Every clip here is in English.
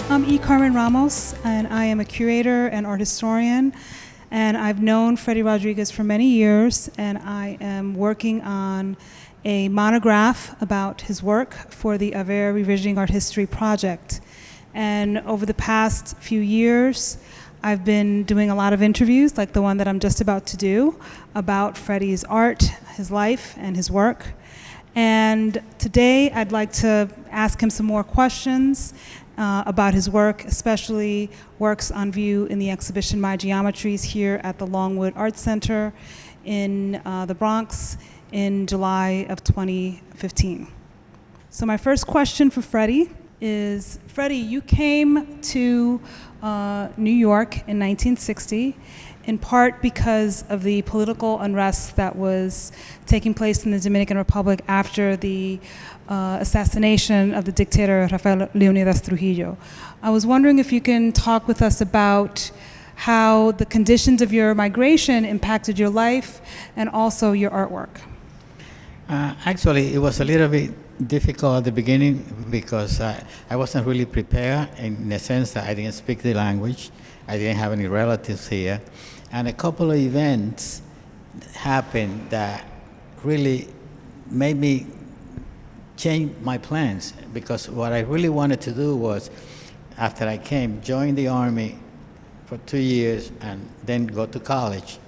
I'm E. Carmen Ramos, and I am a curator and art historian. And I've known Freddy Rodriguez for many years, and I am working on a monograph about his work for the Aver Revisiting Art History project. And over the past few years, I've been doing a lot of interviews, like the one that I'm just about to do, about Freddy's art, his life, and his work. And today, I'd like to ask him some more questions about his work, especially works on view in the exhibition My Geometries here at the Longwood Art Center in the Bronx in July of 2015. So my first question for Freddy is, Freddy, you came to New York in 1960 in part because of the political unrest that was taking place in the Dominican Republic after the assassination of the dictator Rafael Leonidas Trujillo. I was wondering if you can talk with us about how the conditions of your migration impacted your life and also your artwork. Actually, it was a little bit difficult at the beginning because I wasn't really prepared in the sense that I didn't speak the language. I didn't have any relatives here. And a couple of events happened that really made me change my plans, because what I really wanted to do was, after I came, join the Army for 2 years and then go to college.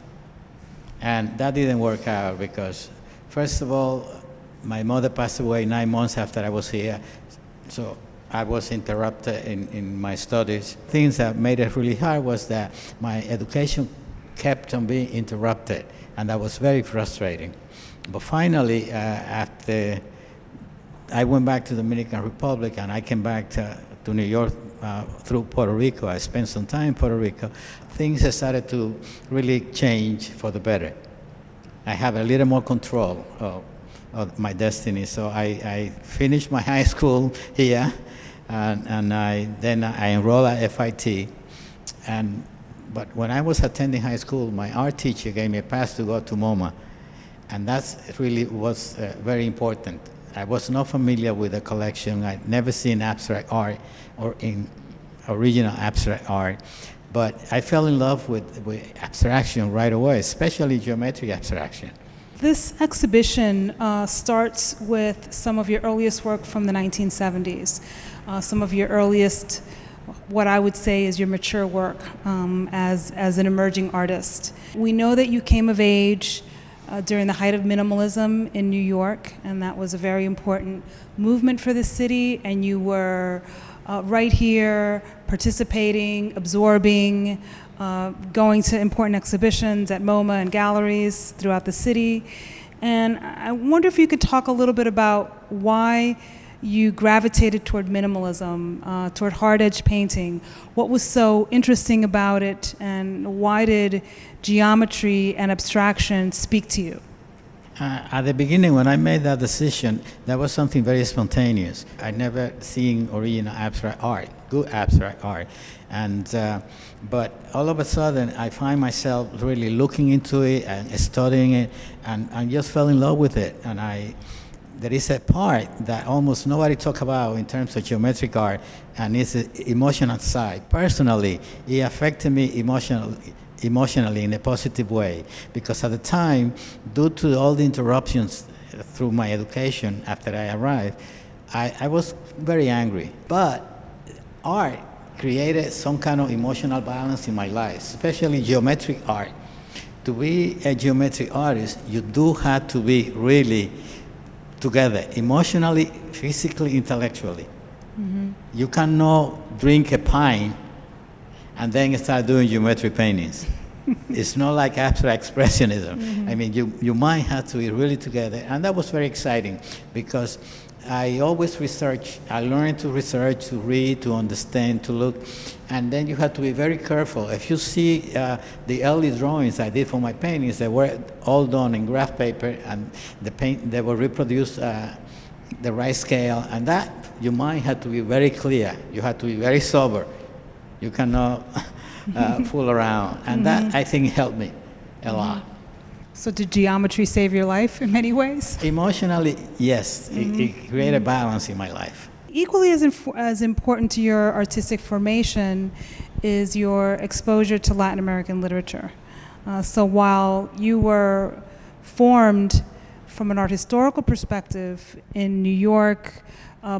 And that didn't work out because, first of all, my mother passed away 9 months after I was here, so I was interrupted in my studies. Things that made it really hard was that my education kept on being interrupted, and that was very frustrating. But finally, after I went back to the Dominican Republic and I came back to New York through Puerto Rico, I spent some time in Puerto Rico, things started to really change for the better. I have a little more control of my destiny. So I finished my high school here, and then I enrolled at FIT. But when I was attending high school, my art teacher gave me a pass to go to MoMA, and that really was very important. I was not familiar with the collection. I'd never seen abstract art or in original abstract art, but I fell in love with abstraction right away, especially geometric abstraction. This exhibition starts with some of your earliest work from the 1970s, some of your earliest, what I would say is your mature work as an emerging artist. We know that you came of age during the height of minimalism in New York, and that was a very important movement for the city, and you were right here participating, absorbing, going to important exhibitions at MoMA and galleries throughout the city. And I wonder if you could talk a little bit about why you gravitated toward minimalism, toward hard-edge painting. What was so interesting about it, and why did geometry and abstraction speak to you? At the beginning, when I made that decision, that was something very spontaneous. I'd never seen original abstract art, good abstract art. But all of a sudden, I find myself really looking into it and studying it, and I just fell in love with it. And there is a part that almost nobody talks about in terms of geometric art, and it's the emotional side. Personally, it affected me emotionally in a positive way, because at the time, due to all the interruptions through my education after I arrived, I was very angry. But art created some kind of emotional balance in my life, especially geometric art. To be a geometric artist, you do have to be really together, emotionally, physically, intellectually. Mm-hmm. You cannot drink a pint and then start doing geometric paintings. It's not like abstract expressionism. Mm-hmm. I mean, your mind has to be really together, and that was very exciting because I always research. I learned to research, to read, to understand, to look, and then you have to be very careful. If you see the early drawings I did for my paintings, they were all done in graph paper, and they were reproduced the right scale, and that your mind had to be very clear. You had to be very sober. You cannot fool around, and that I think helped me a lot. So did geometry save your life in many ways? Emotionally, yes. It created balance in my life. Equally as important to your artistic formation is your exposure to Latin American literature. So while you were formed from an art historical perspective in New York,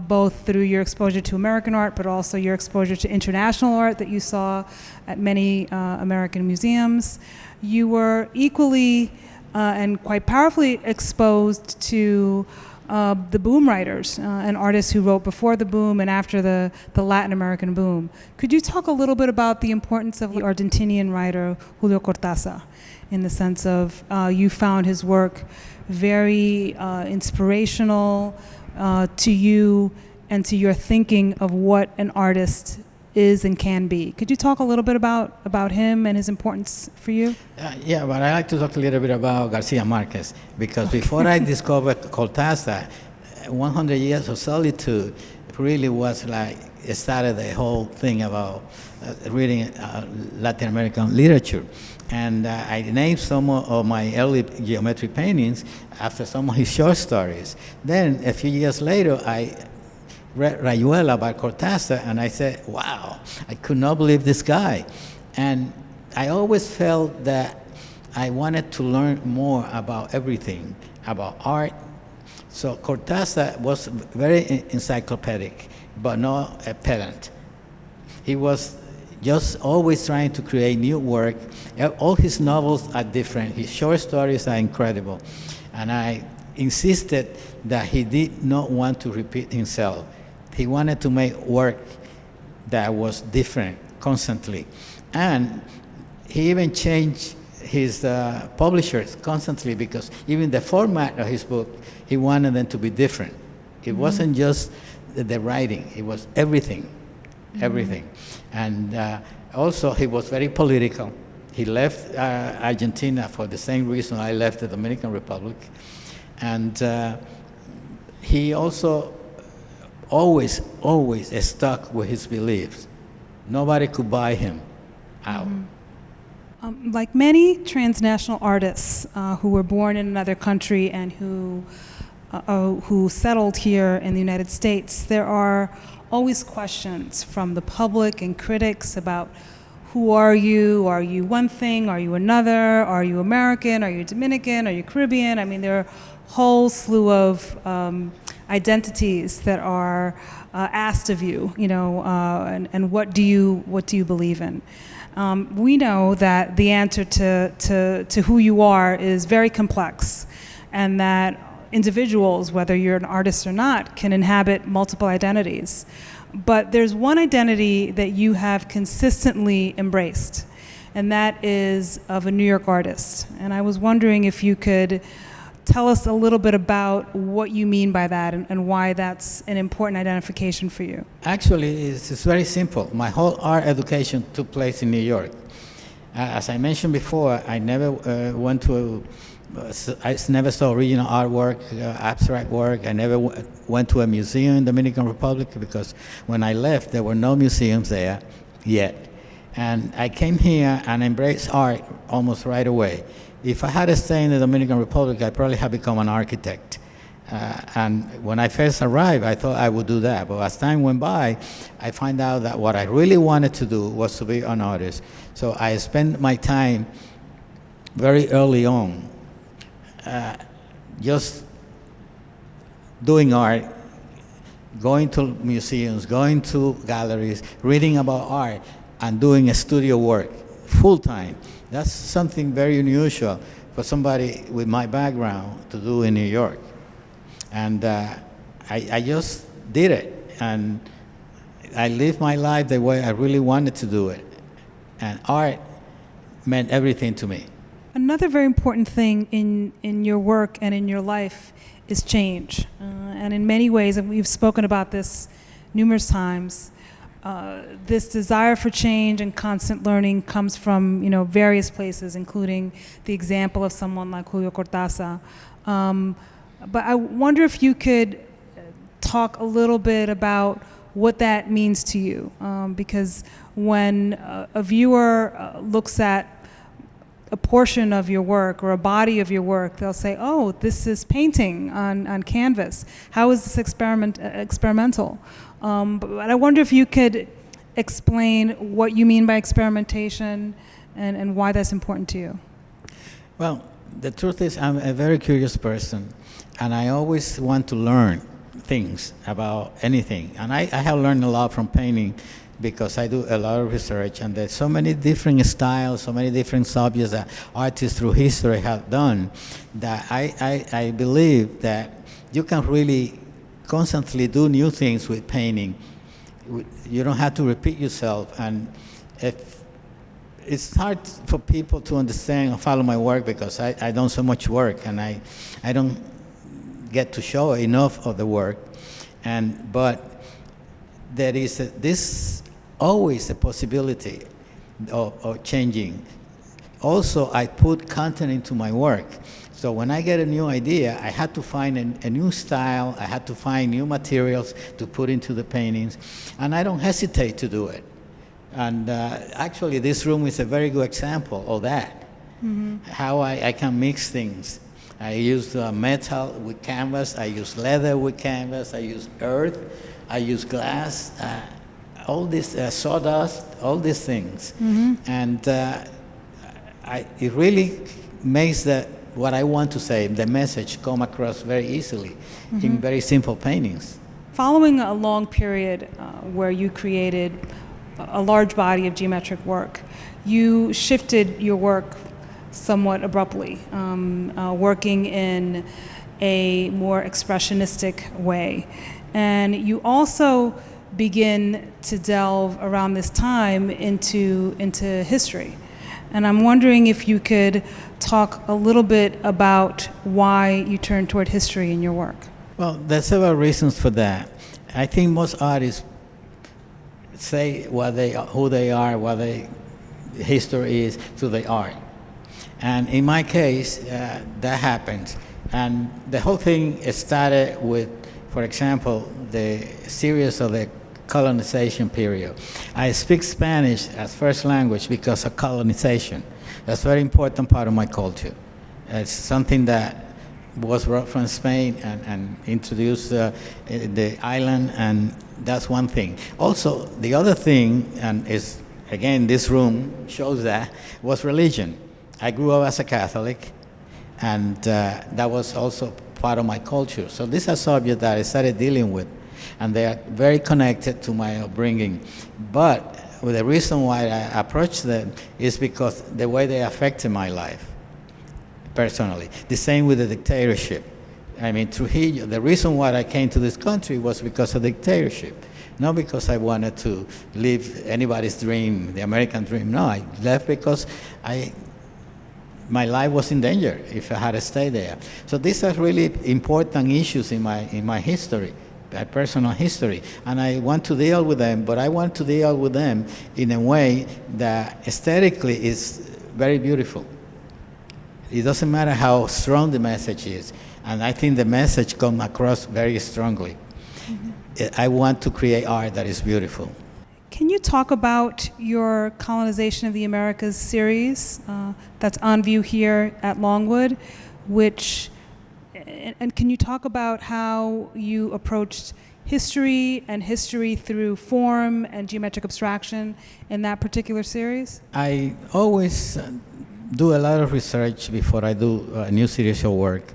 both through your exposure to American art, but also your exposure to international art that you saw at many American museums, you were equally and quite powerfully exposed to the boom writers and artists who wrote before the boom and after the Latin American boom. Could you talk a little bit about the importance of the Argentinian writer Julio Cortázar, in the sense of you found his work very inspirational to you and to your thinking of what an artist is and can be. Could you talk a little bit about him and his importance for you? Yeah, but I like to talk a little bit about Garcia Marquez, because before I discovered Cortázar, 100 Years of Solitude really was like, it started the whole thing about reading Latin American literature. And I named some of my early geometric paintings after some of his short stories. Then a few years later, I read Rayuela by Cortázar, and I said, wow, I could not believe this guy. And I always felt that I wanted to learn more about everything, about art. So Cortázar was very encyclopedic, but not a pedant. He was just always trying to create new work. All his novels are different. His short stories are incredible. And I insisted that he did not want to repeat himself. He wanted to make work that was different constantly. And he even changed his publishers constantly, because even the format of his book, he wanted them to be different. It wasn't just the writing, it was everything, everything. And also he was very political. He left Argentina for the same reason I left the Dominican Republic. And he also always stuck with his beliefs. Nobody could buy him out. Like many transnational artists who were born in another country and who settled here in the United States, there are always questions from the public and critics about who are you? Are you one thing? Are you another? Are you American? Are you Dominican? Are you Caribbean? I mean, there are a whole slew of identities that are asked of you, and what do you believe in? We know that the answer to who you are is very complex, and that individuals, whether you're an artist or not, can inhabit multiple identities. But there's one identity that you have consistently embraced, and that is of a New York artist. And I was wondering if you could tell us a little bit about what you mean by that and why that's an important identification for you. Actually, it's very simple. My whole art education took place in New York. As I mentioned before, I never I never saw original artwork, abstract work. I never went to a museum in the Dominican Republic, because when I left, there were no museums there yet. And I came here and embraced art almost right away. If I had stayed in the Dominican Republic, I probably had become an architect. And when I first arrived, I thought I would do that. But as time went by, I found out that what I really wanted to do was to be an artist. So I spent my time very early on just doing art, going to museums, going to galleries, reading about art, and doing a studio work full time. That's something very unusual for somebody with my background to do in New York. And I just did it, and I lived my life the way I really wanted to do it. And art meant everything to me. Another very important thing in your work and in your life is change. And in many ways, and we've spoken about this numerous times, this desire for change and constant learning comes from various places, including the example of someone like Julio Cortázar. But I wonder if you could talk a little bit about what that means to you, because when a viewer looks at a portion of your work or a body of your work, they'll say, oh, this is painting on canvas. How is this experimental? But I wonder if you could explain what you mean by experimentation and why that's important to you. Well, the truth is I'm a very curious person, and I always want to learn things about anything. And I have learned a lot from painting because I do a lot of research, and there's so many different styles, so many different subjects that artists through history have done, that I believe that you can really constantly do new things with painting. You don't have to repeat yourself, and if it's hard for people to understand or follow my work because I don't so much work, and I don't get to show enough of the work, but there is this always a possibility of changing. Also, I put content into my work. So when I get a new idea, I had to find a new style, I had to find new materials to put into the paintings, and I don't hesitate to do it. And actually, this room is a very good example of that, how I can mix things. I use metal with canvas, I use leather with canvas, I use earth, I use glass, all this sawdust, all these things. And it really makes what I want to say, the message, come across very easily in very simple paintings. Following a long period where you created a large body of geometric work, you shifted your work somewhat abruptly, working in a more expressionistic way. And you also begin to delve around this time into history. And I'm wondering if you could talk a little bit about why you turned toward history in your work. Well, there's several reasons for that. I think most artists say who they are, what their history is through their art. And in my case, that happens. And the whole thing started with, for example, the series of the colonization period. I speak Spanish as first language because of colonization. That's a very important part of my culture. It's something that was brought from Spain and introduced the island, and that's one thing. Also, the other thing, and is, again, this room shows that, was religion. I grew up as a Catholic, and that was also part of my culture. So these are subjects that I started dealing with, and they are very connected to my upbringing. But the reason why I approached them is because the way they affected my life, personally. The same with the dictatorship. I mean, Trujillo, the reason why I came to this country was because of dictatorship. Not because I wanted to live anybody's dream, the American dream. No, I left because my life was in danger if I had to stay there. So these are really important issues in my history, my personal history, and I want to deal with them, but I want to deal with them in a way that aesthetically is very beautiful. It doesn't matter how strong the message is, and I think the message comes across very strongly. I want to create art that is beautiful. Can you talk about your Colonization of the Americas series that's on view here at Longwood, and can you talk about how you approached history and history through form and geometric abstraction in that particular series? I always do a lot of research before I do a new series of work,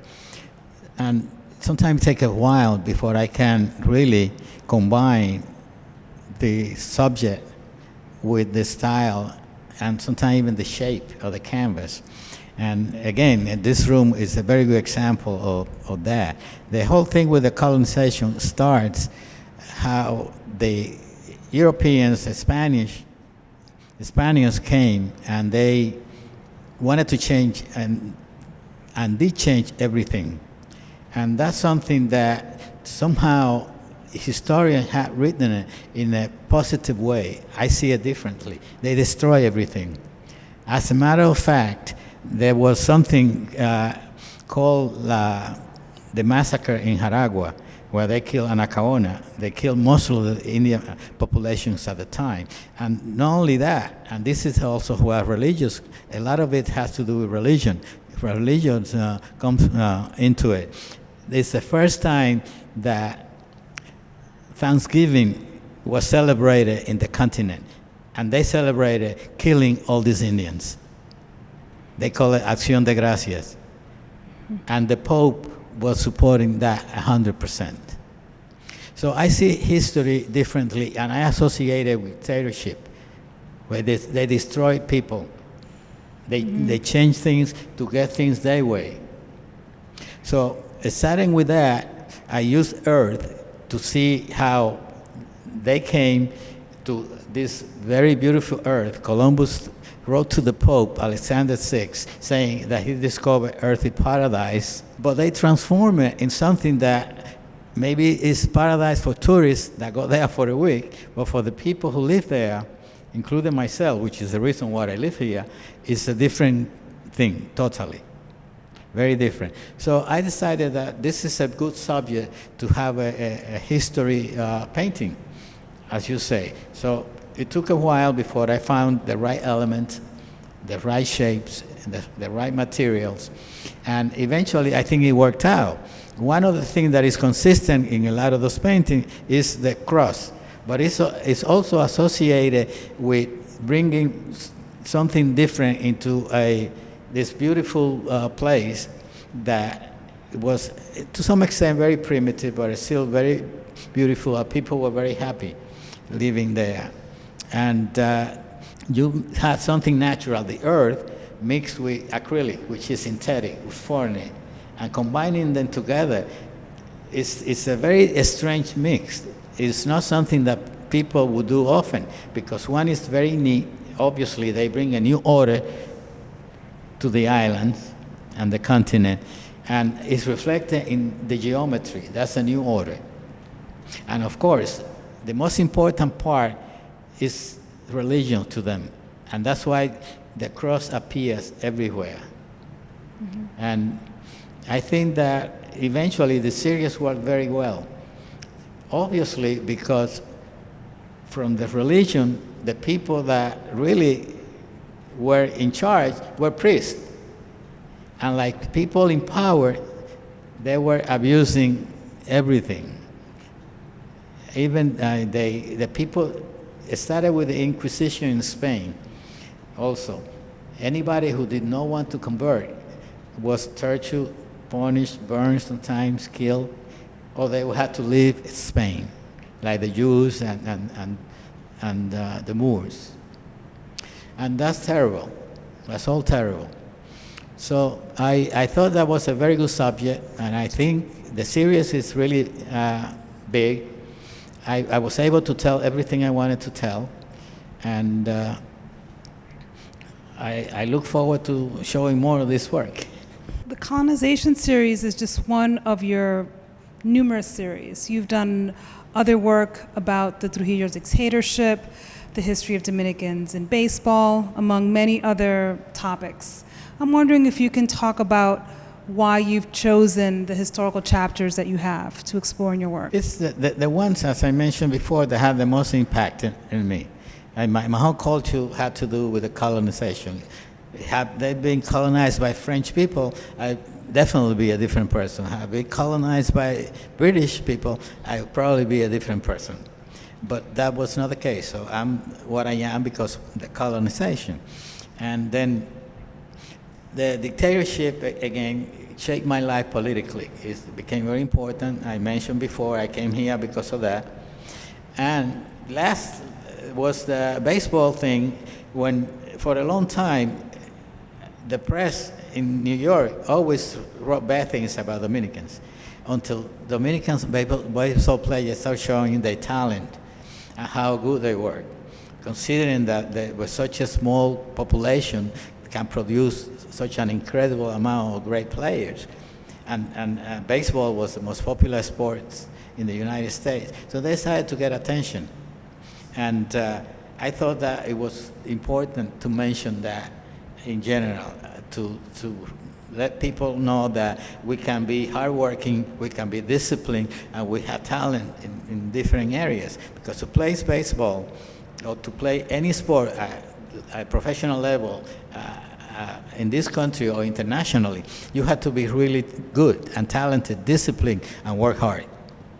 and sometimes it takes a while before I can really combine the subject with the style and sometimes even the shape of the canvas. And again, this room is a very good example of that. The whole thing with the colonization starts how the Europeans, the Spaniards came and they wanted to change and did change everything. And that's something that somehow historians have written it in a positive way. I see it differently. They destroy everything. As a matter of fact, there was something called the massacre in Jaragua, where they killed Anacaona. They killed most of the Indian populations at the time. And not only that, and this is also where religious, a lot of it has to do with religion. Religion comes into it. It's the first time that Thanksgiving was celebrated in the continent, and they celebrated killing all these Indians. They call it Acción de Gracias. And the Pope was supporting that 100%. So I see history differently, and I associate it with dictatorship, where they destroyed people. They change things to get things their way. So starting with that, I used Earth to see how they came to this very beautiful Earth. Columbus wrote to the Pope, Alexander VI, saying that he discovered earthly paradise, but they transform it in something that maybe is paradise for tourists that go there for a week, but for the people who live there, including myself, which is the reason why I live here, it's a different thing, totally. Very different. So I decided that this is a good subject to have a history painting, as you say. So it took a while before I found the right element, the right shapes, the right materials, and eventually I think it worked out. One of the things that is consistent in a lot of those paintings is the cross, but it's also associated with bringing something different into this beautiful place that was, to some extent, very primitive, but it's still very beautiful. People were very happy living there. And you had something natural, the earth, mixed with acrylic, which is synthetic, foreign, and combining them together, it's a very strange mix. It's not something that people would do often, because one is very neat. Obviously, they bring a new order to the islands and the continent, and it's reflected in the geometry. That's a new order. And of course, the most important part is religion to them, and that's why the cross appears everywhere. Mm-hmm. And I think that eventually the series worked very well. Obviously, because from the religion, the people that really were in charge were priests. And like people in power, they were abusing everything. Even the people, it started with the Inquisition in Spain also. Anybody who did not want to convert was tortured, punished, burned sometimes, killed, or they had to leave Spain, like the Jews and the Moors. And that's terrible. That's all terrible. So I thought that was a very good subject, and I think the series is really big. I was able to tell everything I wanted to tell, and I look forward to showing more of this work. The colonization series is just one of your numerous series. You've done other work about the Trujillo dictatorship, the history of Dominicans in baseball, among many other topics. I'm wondering if you can talk about why you've chosen the historical chapters that you have to explore in your work. It's the ones, as I mentioned before, that have the most impact in me. And my whole culture had to do with the colonization. Had they been colonized by French people, I'd definitely be a different person. Had been colonized by British people, I'd probably be a different person. But that was not the case. So I'm what I am because of the colonization. And then the dictatorship, again, shaped my life politically. It became very important. I mentioned before, I came here because of that. And last was the baseball thing, when for a long time, the press in New York always wrote bad things about Dominicans, until Dominicans baseball players started showing their talent and how good they were, considering that there was such a small population can produce such an incredible amount of great players. And baseball was the most popular sport in the United States. So they started to get attention. And I thought that it was important to mention that in general, to let people know that we can be hardworking, we can be disciplined, and we have talent in different areas. Because to play baseball or to play any sport at professional level in this country or internationally, you have to be really good and talented, disciplined, and work hard.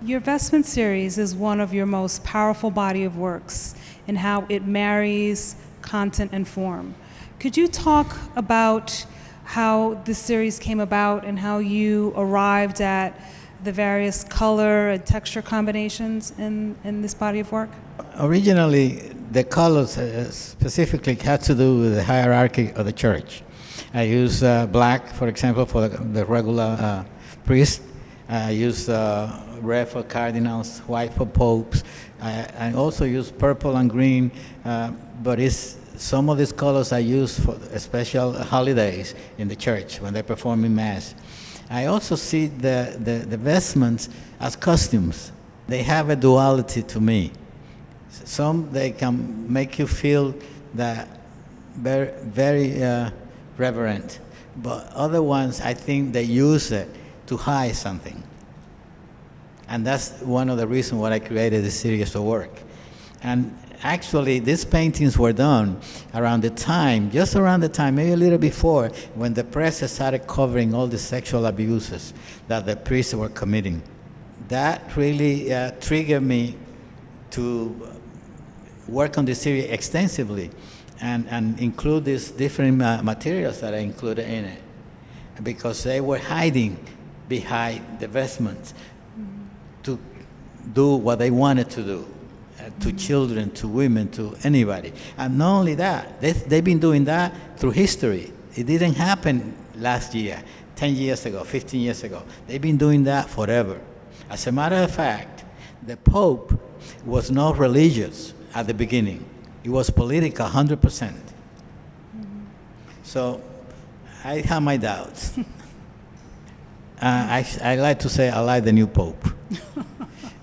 Your Vestment series is one of your most powerful body of works in how it marries content and form. Could you talk about how this series came about and how you arrived at the various color and texture combinations in this body of work? Originally, the colors specifically had to do with the hierarchy of the church. I use black, for example, for the regular priest. I use red for cardinals, white for popes. I also use purple and green, but some of these colors I use for special holidays in the church when they perform in Mass. I also see the vestments as costumes. They have a duality to me. Some, they can make you feel that very reverent, but other ones, I think they use it to hide something. And that's one of the reasons why I created this series of work. And actually, these paintings were done just around the time, maybe a little before, when the press started covering all the sexual abuses that the priests were committing. That really triggered me to work on this series extensively and include these different materials that I included in it, because they were hiding behind the vestments to do what they wanted to do. To children, to women, to anybody. And not only that, they've been doing that through history. It didn't happen last year, 10 years ago, 15 years ago. They've been doing that forever. As a matter of fact, the Pope was not religious at the beginning. It was political, 100%. So I have my doubts. I like to say I like the new Pope.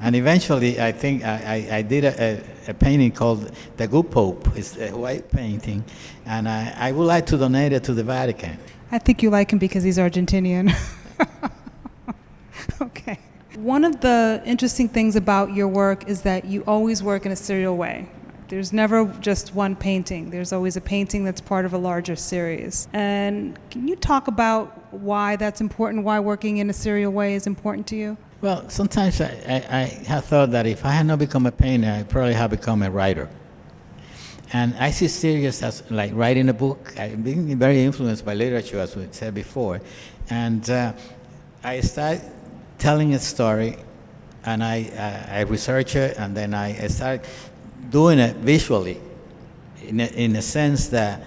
And eventually, I think I did a painting called The Good Pope. It's a white painting, and I would like to donate it to the Vatican. I think you like him because he's Argentinian. Okay. One of the interesting things about your work is that you always work in a serial way. There's never just one painting. There's always a painting that's part of a larger series. And can you talk about why that's important, why working in a serial way is important to you? Well, sometimes I have thought that if I had not become a painter, I probably have become a writer. And I see series as like writing a book. I've been very influenced by literature, as we said before. And I start telling a story, and I research it, and then I start doing it visually in a sense that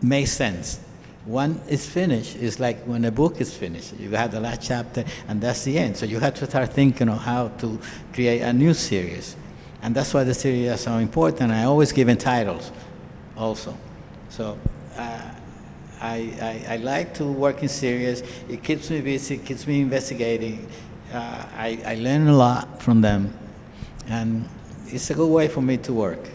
makes sense. When it's finished, it's like when a book is finished. You have the last chapter, and that's the end. So you have to start thinking of how to create a new series. And that's why the series is so important. I always give it titles also. So I like to work in series. It keeps me busy, keeps me investigating. I learn a lot from them. And it's a good way for me to work.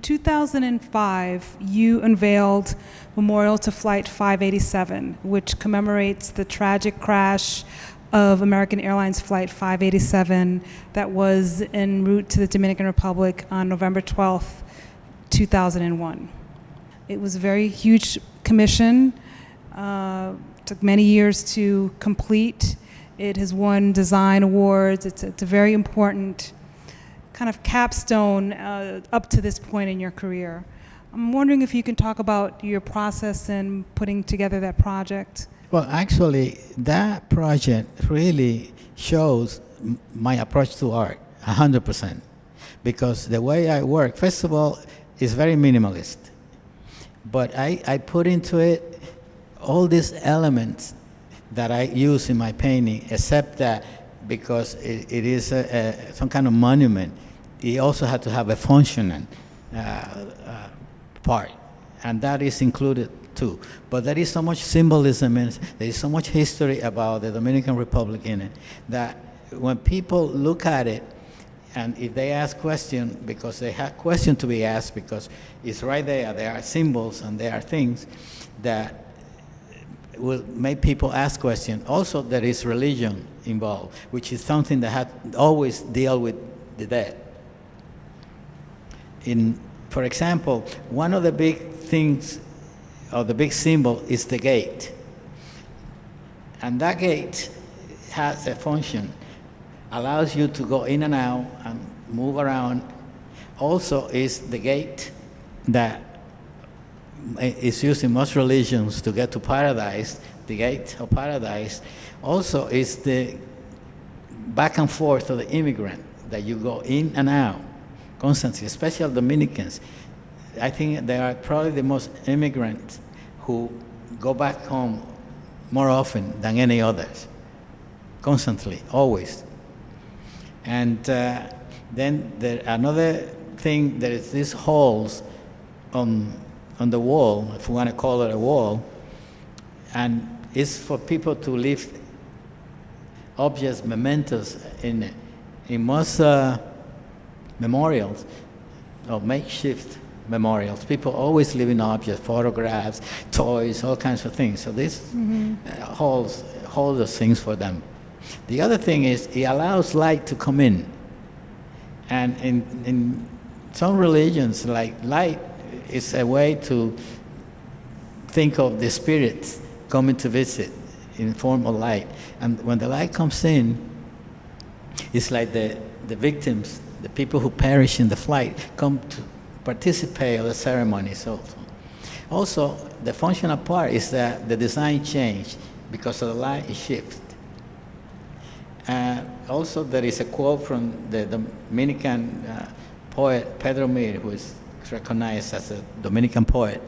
2005, you unveiled Memorial to Flight 587, which commemorates the tragic crash of American Airlines Flight 587 that was en route to the Dominican Republic on November 12th, 2001. It was a very huge commission, took many years to complete. It has won design awards. It's a very important kind of capstone up to this point in your career. I'm wondering if you can talk about your process in putting together that project. Well, actually, that project really shows my approach to art, 100%. Because the way I work, first of all, is very minimalist. But I put into it all these elements that I use in my painting, except that because it is some kind of monument, it also had to have a functioning part, and that is included too. But there is so much symbolism in it, there is so much history about the Dominican Republic in it, that when people look at it, and if they ask questions, because they have questions to be asked, because it's right there are symbols and there are things that will make people ask questions. Also, there is religion involved, which is something that had always deal with the dead. For example, one of the big things, or the big symbol, is the gate. And that gate has a function, allows you to go in and out and move around. Also is the gate that is used in most religions to get to paradise, the gate of paradise. Also is the back and forth of the immigrant, that you go in and out constantly, especially Dominicans. I think they are probably the most immigrants who go back home more often than any others, constantly, always. And then another thing, there is these holes on the wall, if we want to call it a wall, and it's for people to leave objects, mementos in it. In most memorials, or makeshift memorials, people always leave in objects, photographs, toys, all kinds of things. So this holds those things for them. The other thing is, it allows light to come in. And in some religions, like light is a way to think of the spirits coming to visit in form of light. And when the light comes in, it's like the victims, the people who perish in the flight, come to participate in the ceremonies also. Also, the functional part is that the design changed because of the light shift. Also, there is a quote from the Dominican poet Pedro Mir, who is recognized as a Dominican poet.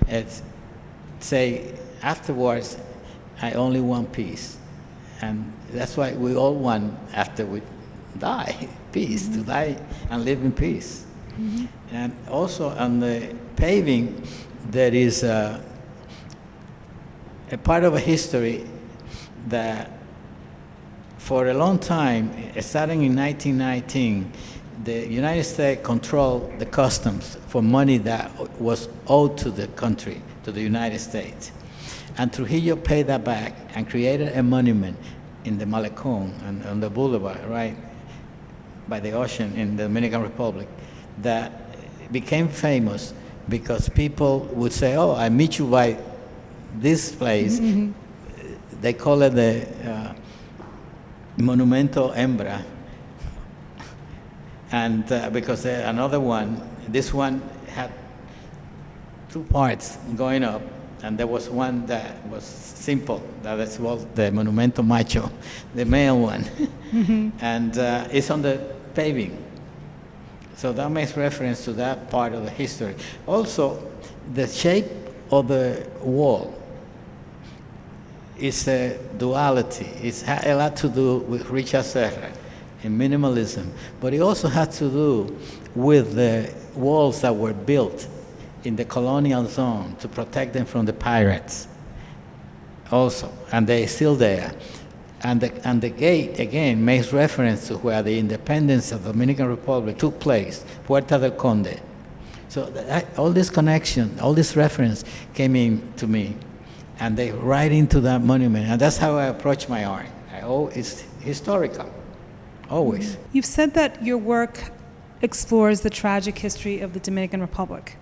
It's say, afterwards, I only want peace. And that's why we all want, after we die, peace, to die and live in peace. And also on the paving, there is a part of a history that for a long time, starting in 1919, the United States controlled the customs for money that was owed to the country, to the United States. And Trujillo paid that back and created a monument in the Malecón and on the boulevard, right by the ocean in the Dominican Republic, that became famous because people would say, oh, I meet you by this place. They call it the Monumento Hembra. And because another one, this one had two parts going up, and there was one that was simple, that is called the Monumento Macho, the male one. And it's on the paving. So that makes reference to that part of the history. Also, the shape of the wall is a duality. It's a lot to do with Richard Serra in minimalism, but it also had to do with the walls that were built in the colonial zone to protect them from the pirates also, and they're still there. And the gate, again, makes reference to where the independence of the Dominican Republic took place, Puerta del Conde. So all this connection, all this reference came in to me, and they right into that monument. And that's how I approach my art. It's historical, always. You've said that your work explores the tragic history of the Dominican Republic.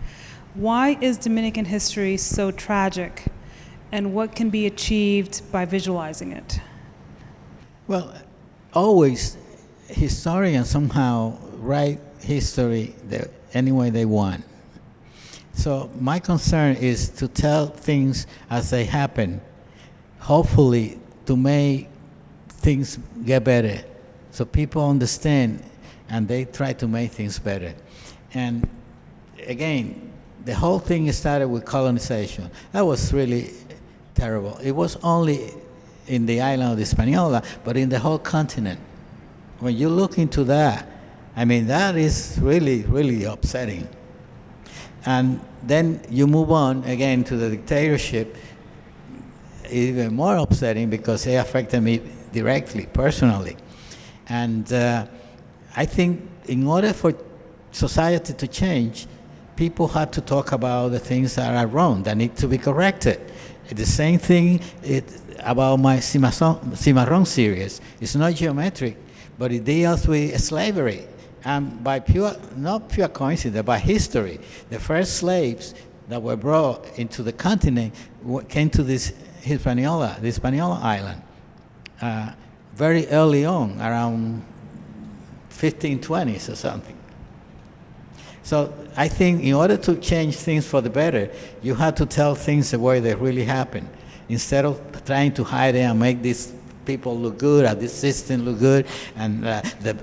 Why is Dominican history so tragic, and what can be achieved by visualizing it? Well, always historians somehow write history any way they want. So my concern is to tell things as they happen, hopefully to make things get better, so people understand and they try to make things better. And again, the whole thing started with colonization. That was really terrible. It was only in the island of Hispaniola, but in the whole continent. When you look into that, I mean, that is really, really upsetting. And then you move on again to the dictatorship, even more upsetting because they affected me directly, personally. And I think in order for society to change, people had to talk about the things that are wrong, that need to be corrected. The same thing about my Cimarron series. It's not geometric, but it deals with slavery. And by not pure coincidence, by history, the first slaves that were brought into the continent came to this Hispaniola, the Hispaniola island, very early on, around 1520s or something. So I think in order to change things for the better, you have to tell things the way they really happen, instead of trying to hide it and make these people look good, or this system look good, and the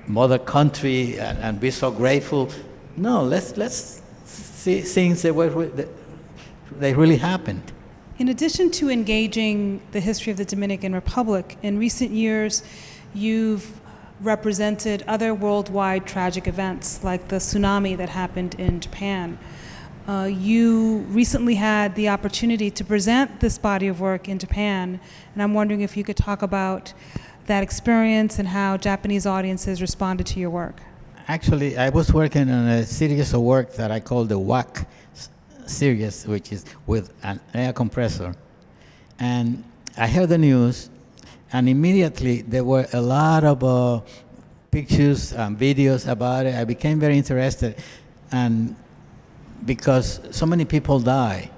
mother country, and be so grateful. No, let's see things the way they really happened. In addition to engaging the history of the Dominican Republic, in recent years, you've represented other worldwide tragic events like the tsunami that happened in Japan. You recently had the opportunity to present this body of work in Japan, and I'm wondering if you could talk about that experience and how Japanese audiences responded to your work. Actually, I was working on a series of work that I call the WAC series, which is with an air compressor. And I heard the news, and immediately there were a lot of pictures and videos about it. I became very interested, and because so many people die.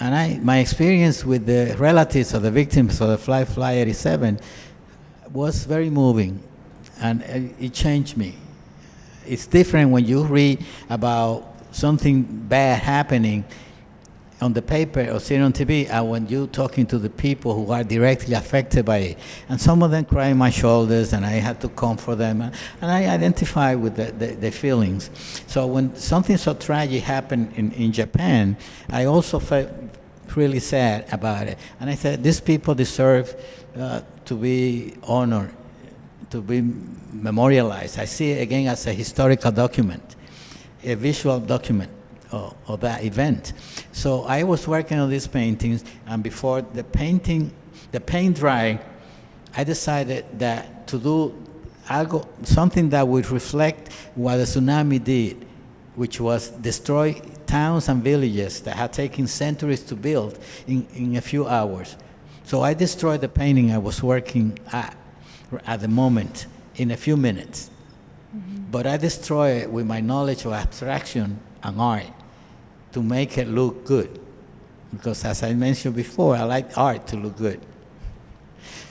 And my experience with the relatives of the victims of the Fly 87 was very moving, and it changed me. It's different when you read about something bad happening on the paper or see it on TV, and when you're talking to the people who are directly affected by it. And some of them cry on my shoulders, and I had to comfort them, and I identify with the feelings. So when something so tragic happened in Japan, I also felt really sad about it. And I said, these people deserve to be honored, to be memorialized. I see it again as a historical document, a visual document of that event. So I was working on these paintings, and before the paint dry, I decided that to do something that would reflect what the tsunami did, which was destroy towns and villages that had taken centuries to build in a few hours. So I destroyed the painting I was working at the moment in a few minutes. Mm-hmm. But I destroyed it with my knowledge of abstraction and art to make it look good. Because as I mentioned before, I like art to look good.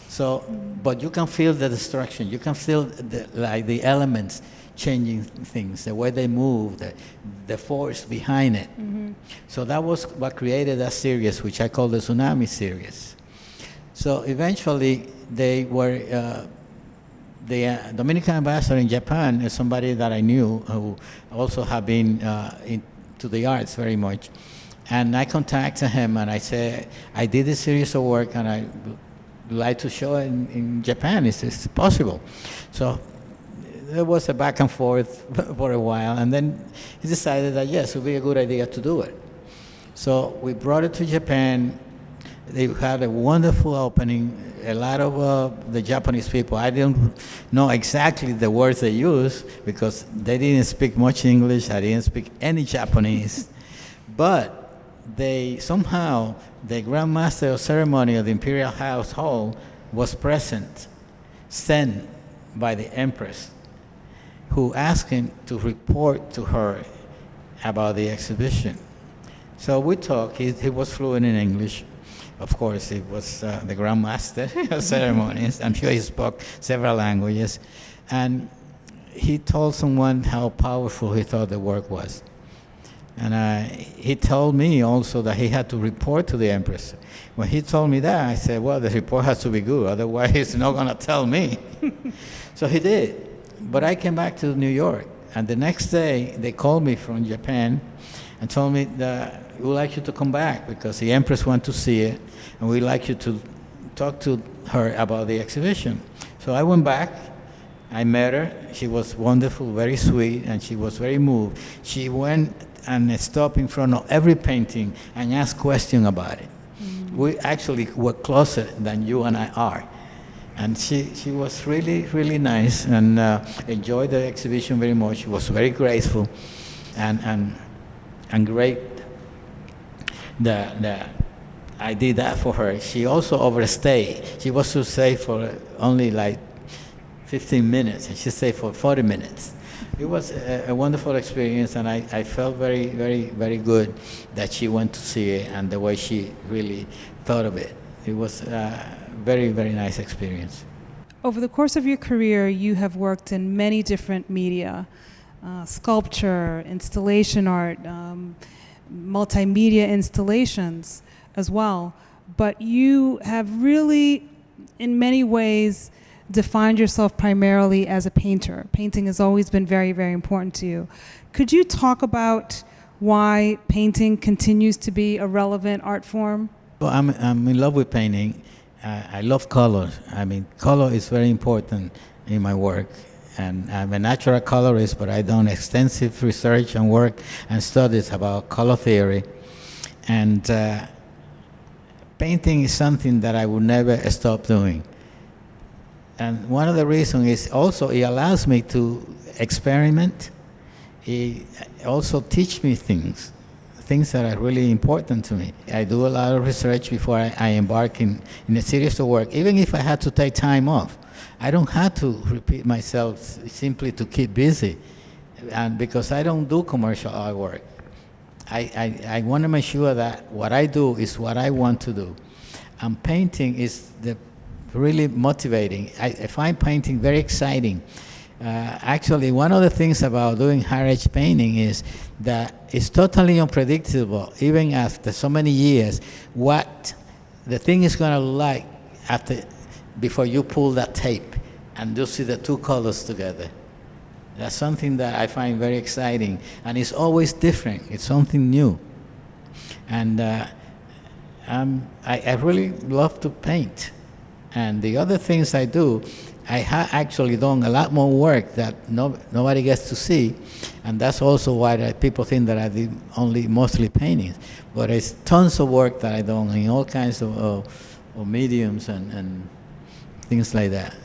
So, but you can feel the destruction. You can feel the elements changing things, the way they move, the force behind it. Mm-hmm. So that was what created that series, which I call the Tsunami series. So eventually, they were, the Dominican ambassador in Japan is somebody that I knew who also had been into the arts very much. And I contacted him and I said, I did a series of work and I would like to show it in Japan. Is this possible? So there was a back and forth for a while, and then he decided that yes, it would be a good idea to do it. So we brought it to Japan. They had a wonderful opening. A lot of the Japanese people, I didn't know exactly the words they used because they didn't speak much English. I didn't speak any Japanese. But they somehow, the Grand Master of Ceremony of the Imperial Household was present, sent by the Empress, who asked him to report to her about the exhibition. So we talked. He was fluent in English. Of course, he was the Grand Master of Ceremonies. I'm sure he spoke several languages. And he told someone how powerful he thought the work was. And he told me also that he had to report to the Empress. When he told me that, I said, well, the report has to be good, otherwise he's not going to tell me. So he did. But I came back to New York, and the next day they called me from Japan and told me that we would like you to come back because the Empress wants to see it, and we'd like you to talk to her about the exhibition. So I went back. I met her. She was wonderful, very sweet, and she was very moved. She went and stopped in front of every painting and asked questions about it. Mm-hmm. We actually were closer than you and I are. And she was really, really nice and enjoyed the exhibition very much. She was very graceful. and great that I did that for her. She also overstayed. She was to stay for only like 15 minutes, and she stayed for 40 minutes. It was a wonderful experience, and I felt very, very, very good that she went to see it and the way she really thought of it. It was a very, very nice experience. Over the course of your career, you have worked in many different media, sculpture, installation art, multimedia installations as well. But you have really, in many ways, defined yourself primarily as a painter. Painting has always been very, very important to you. Could you talk about why painting continues to be a relevant art form? Well, I'm in love with painting. I love color. I mean, color is very important in my work. And I'm a natural colorist, but I've done extensive research and work and studies about color theory. And painting is something that I will never stop doing. And one of the reasons is also it allows me to experiment. It also teach me things that are really important to me. I do a lot of research before I embark in a series of work, even if I had to take time off. I don't have to repeat myself simply to keep busy, and because I don't do commercial artwork. I want to make sure that what I do is what I want to do. And painting is really motivating. I find painting very exciting. Actually, one of the things about doing high edge painting is that it's totally unpredictable, even after so many years, what the thing is going to look like before you pull that tape and you see the two colors together. That's something that I find very exciting, and it's always different. It's something new. And I really love to paint. And the other things I do, I have actually done a lot more work that nobody gets to see, and that's also why people think that I did only mostly paintings. But it's tons of work that I done in all kinds of mediums and things like that.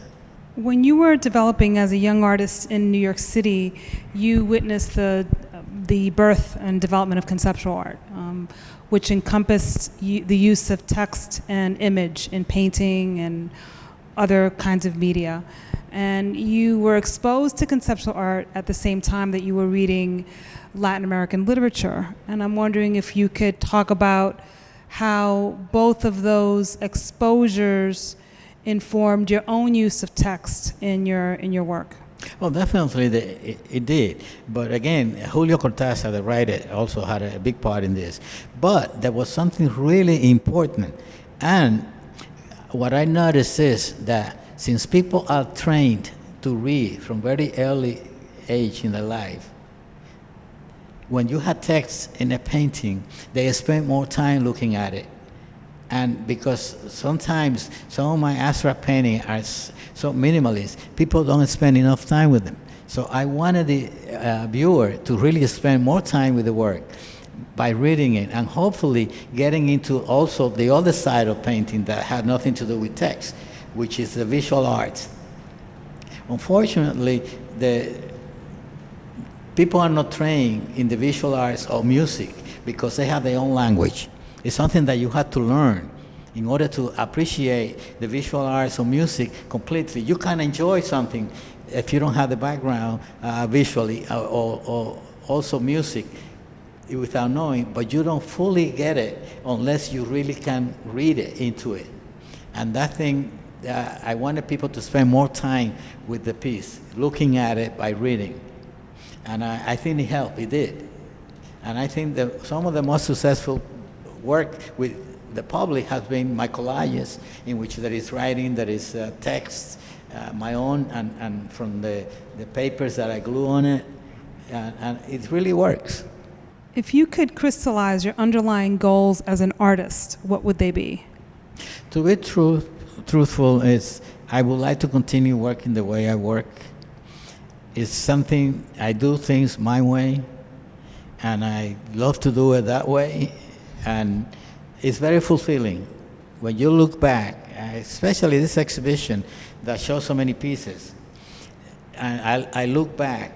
When you were developing as a young artist in New York City, you witnessed the birth and development of conceptual art, which encompassed the use of text and image in painting and other kinds of media. And you were exposed to conceptual art at the same time that you were reading Latin American literature. And I'm wondering if you could talk about how both of those exposures informed your own use of text in your work. Well, definitely it did. But again, Julio Cortázar, the writer, also had a big part in this. But there was something really important. And what I noticed is that since people are trained to read from very early age in their life, when you have text in a painting, they spend more time looking at it. And because sometimes some of my abstract paintings are so minimalist, people don't spend enough time with them. So I wanted the viewer to really spend more time with the work by reading it, and hopefully getting into also the other side of painting that had nothing to do with text, which is the visual arts. Unfortunately, the people are not trained in the visual arts or music because they have their own language. It's something that you have to learn in order to appreciate the visual arts or music completely. You can enjoy something if you don't have the background visually or also music without knowing, but you don't fully get it unless you really can read it into it. And that thing, I wanted people to spend more time with the piece, looking at it by reading. And I think it helped, it did. And I think that some of the most successful work with the public has been my collages, in which there is writing, there is text, my own, and from the papers that I glue on it, and it really works. If you could crystallize your underlying goals as an artist, what would they be? To be truthful, is I would like to continue working the way I work. It's something, I do things my way, and I love to do it that way, and it's very fulfilling. When you look back, especially this exhibition that shows so many pieces, and I look back,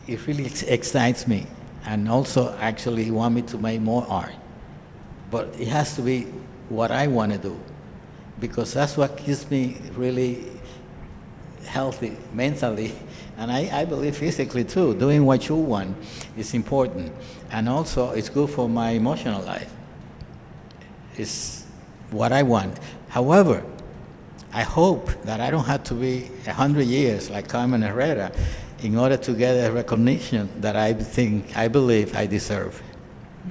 it really excites me. and also actually want me to make more art. But it has to be what I want to do, because that's what keeps me really healthy mentally, and I believe physically too. Doing what you want is important, and also it's good for my emotional life. It's what I want. However, I hope that I don't have to be 100 years like Carmen Herrera in order to get a recognition that I believe I deserve.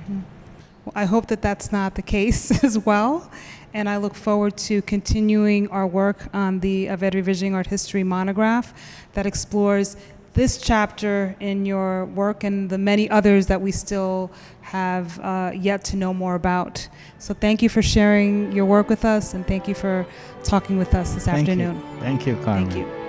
Well, I hope that that's not the case as well, and I look forward to continuing our work on the Vet Revisiting Art History monograph that explores this chapter in your work and the many others that we still have yet to know more about. So thank you for sharing your work with us, and thank you for talking with us this afternoon. Thank you, Carmen. Thank you.